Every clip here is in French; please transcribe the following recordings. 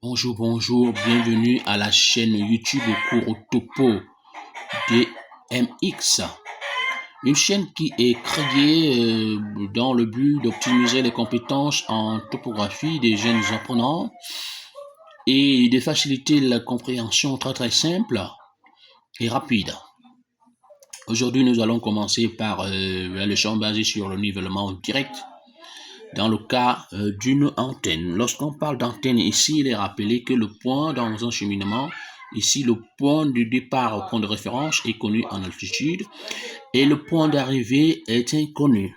Bonjour, bienvenue à la chaîne YouTube Cours Topo de MX. Une chaîne qui est créée dans le but d'optimiser les compétences en topographie des jeunes apprenants et de faciliter la compréhension très simple et rapide. Aujourd'hui, nous allons commencer par la leçon basée sur le nivellement direct dans le cas d'une antenne. Lorsqu'on parle d'antenne ici, il est rappelé que le point dans un cheminement, ici le point de départ au point de référence est connu en altitude et le point d'arrivée est inconnu.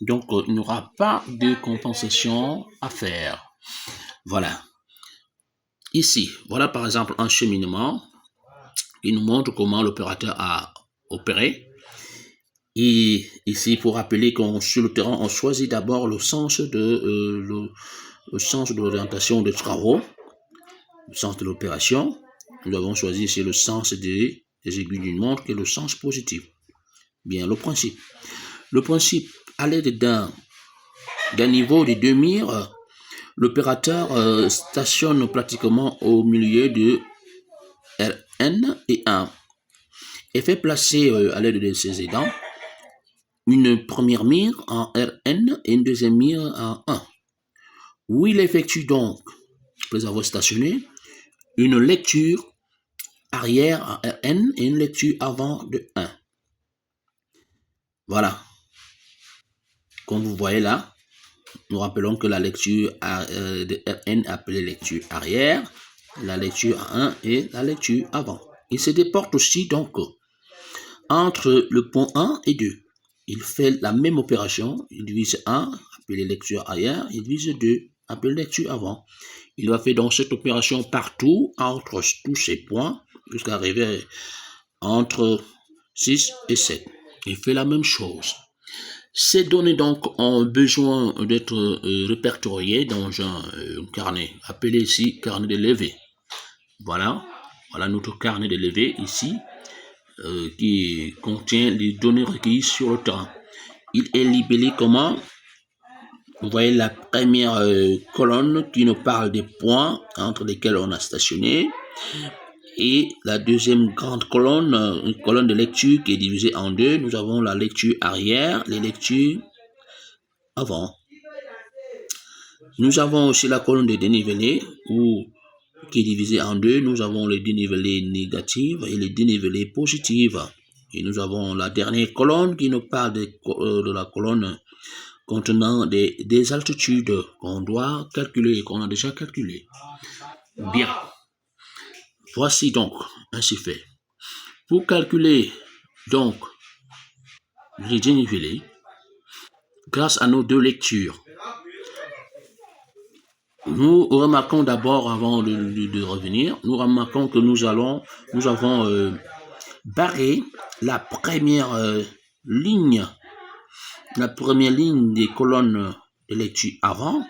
Donc il n'y aura pas de compensation à faire. Voilà. Ici, voilà par exemple un cheminement. Il nous montre comment l'opérateur a opéré. Et ici, il faut rappeler qu'on sur le terrain, on choisit d'abord le sens de l'orientation des travaux, le sens de l'opération. Nous avons choisi ici le sens des aiguilles d'une montre qui est le sens positif. Bien, le principe. Le principe, à l'aide d'un niveau de demi-heure, l'opérateur stationne pratiquement au milieu de Rn et 1 et fait placer à l'aide de ses aidants une première mire en Rn et une deuxième mire en 1. Où il effectue donc, après avoir stationné, une lecture arrière en Rn et une lecture avant de 1. Voilà. Comme vous voyez là, nous rappelons que la lecture de Rn appelée lecture arrière, la lecture 1 et la lecture avant. Il se déporte aussi donc entre le point 1 et 2. Il fait la même opération, il divise 1, appelé lecture arrière, il divise 2, appelé lecture avant. Il va faire donc cette opération partout, entre tous ces points, jusqu'à arriver entre 6 et 7. Il fait la même chose. Ces données donc ont besoin d'être répertoriées dans un carnet, appelé ici carnet de levée. Voilà notre carnet de levée ici, qui contient les données requises sur le terrain. Il est libellé comment? Vous voyez la première colonne qui nous parle des points entre lesquels on a stationné. Et la deuxième grande colonne, une colonne de lecture qui est divisée en deux. Nous avons la lecture arrière, les lectures avant. Nous avons aussi la colonne de dénivelé qui est divisée en deux. Nous avons les dénivelés négatifs et les dénivelés positifs. Et nous avons la dernière colonne qui nous parle de la colonne contenant des altitudes qu'on doit calculer, qu'on a déjà calculées. Bien. Voici donc ainsi fait. Pour calculer donc les dénivelés, grâce à nos deux lectures, nous remarquons d'abord, avant de revenir, nous remarquons que nous avons barré la première ligne des colonnes de lecture avant,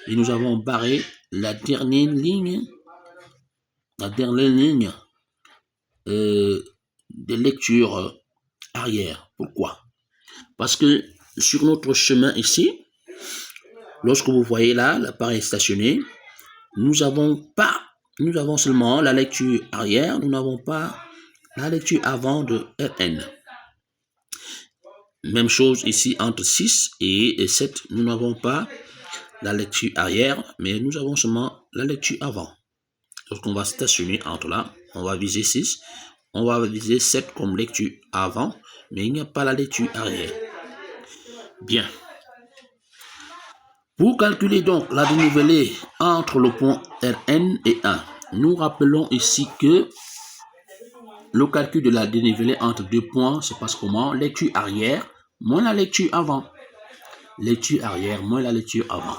et nous avons barré la dernière ligne de lecture arrière. Pourquoi? Parce que sur notre chemin ici, lorsque vous voyez là, l'appareil stationné, nous avons seulement la lecture arrière, nous n'avons pas la lecture avant de Rn. Même chose ici entre 6 et 7, nous n'avons pas la lecture arrière, mais nous avons seulement la lecture avant. Lorsqu'on va stationner entre là, on va viser 6, on va viser 7 comme lecture avant, mais il n'y a pas la lecture arrière. Bien. Pour calculer donc la dénivelée entre le point Rn et 1, nous rappelons ici que le calcul de la dénivelée entre deux points se passe comment? Lecture arrière moins la lecture avant. Lecture arrière moins la lecture avant.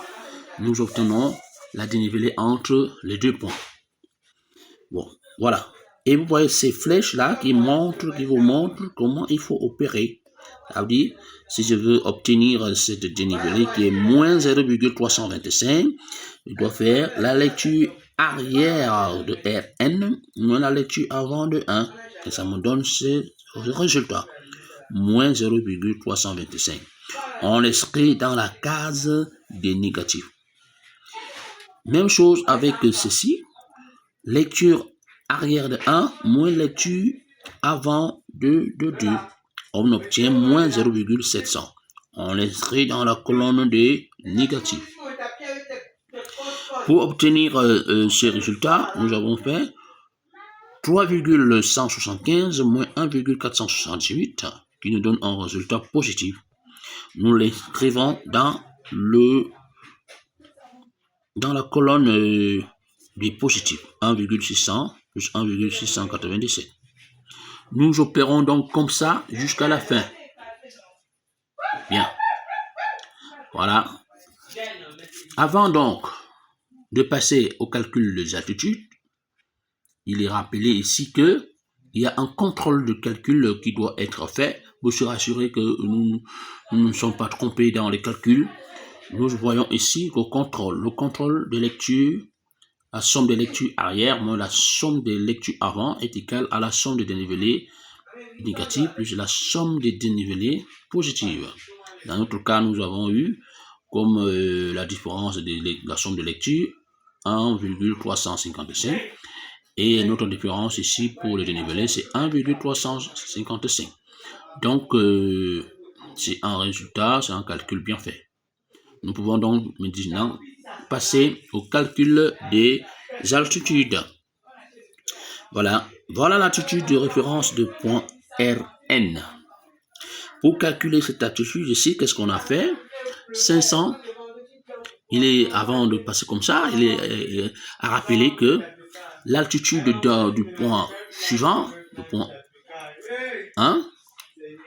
Nous obtenons la dénivelée entre les deux points. Bon, voilà. Et vous voyez ces flèches-là qui vous montrent comment il faut opérer. Ça veut dire, si je veux obtenir cette dénivelée qui est moins 0,325, je dois faire la lecture arrière de Rn moins la lecture avant de 1. Et ça me donne ce résultat. Moins 0,325. On l'inscrit dans la case des négatifs. Même chose avec ceci. Lecture arrière de 1 moins lecture avant de 2. On obtient moins 0,700. On l'inscrit dans la colonne des négatifs. Pour obtenir ces résultats, nous avons fait 3,175 moins 1,478 qui nous donne un résultat positif. Nous l'inscrivons dans la colonne des positifs, 1,600 plus 1,697. Nous opérons donc comme ça jusqu'à la fin. Bien. Voilà. Avant donc de passer au calcul des altitudes, il est rappelé ici que il y a un contrôle de calcul qui doit être fait pour se rassurer que nous ne sommes pas trompés dans les calculs. Nous voyons ici le contrôle de lecture, la somme des lectures arrière moins la somme des lectures avant est égale à la somme des dénivelés négatifs plus la somme des dénivelés positifs. Dans notre cas, nous avons eu comme la différence de la somme de lecture 1,355 et notre différence ici pour le dénivelé c'est 1,355. Donc c'est un résultat, c'est un calcul bien fait. Nous pouvons donc maintenant passer au calcul des altitudes. Voilà l'altitude de référence de point Rn. Pour calculer cette altitude ici, qu'est-ce qu'on a fait? 500. Avant de passer comme ça, il est à rappeler que l'altitude du point suivant, le point 1,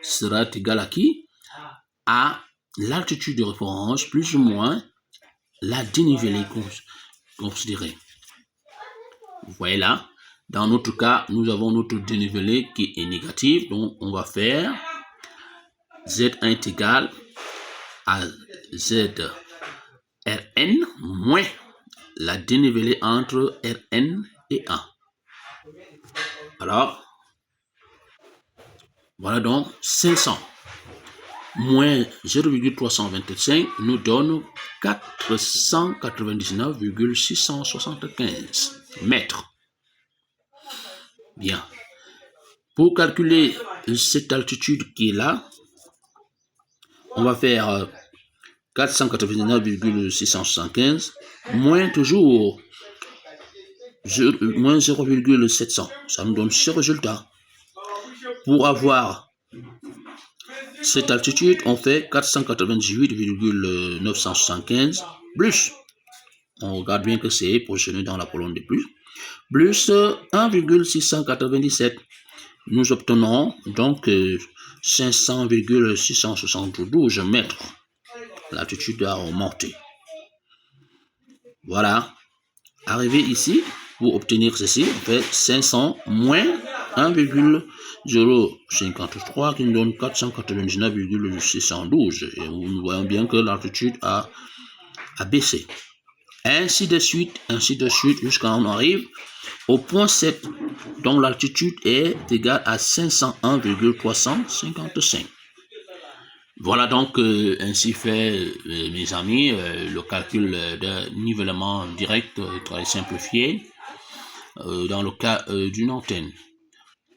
sera égale à qui? À l'altitude de référence plus ou moins la dénivelée considérée. Vous voyez là, dans notre cas, nous avons notre dénivelé qui est négatif, donc on va faire Z1 est égal à ZRN moins la dénivelée entre Rn et 1. Alors, voilà donc 500 moins 0,325 nous donne 499,675 mètres. Bien. Pour calculer cette altitude qui est là, on va faire 499,675 moins toujours moins 0,700. Ça nous donne ce résultat. Pour avoir cette altitude, on fait 498,975 plus. On regarde bien que c'est positionné dans la colonne de plus 1,697. Nous obtenons donc 500,672 mètres. L'altitude a remonté. Voilà. Arrivé ici, pour obtenir ceci, on fait 500 moins 1,053 qui nous donne 499,612. Et nous voyons bien que l'altitude a baissé. Ainsi de suite, jusqu'à on arrive au point 7, dont l'altitude est égale à 501,355. Voilà donc ainsi fait, mes amis, le calcul de nivellement direct très simplifié dans le cas d'une antenne.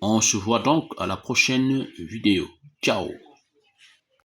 On se voit donc à la prochaine vidéo. Ciao!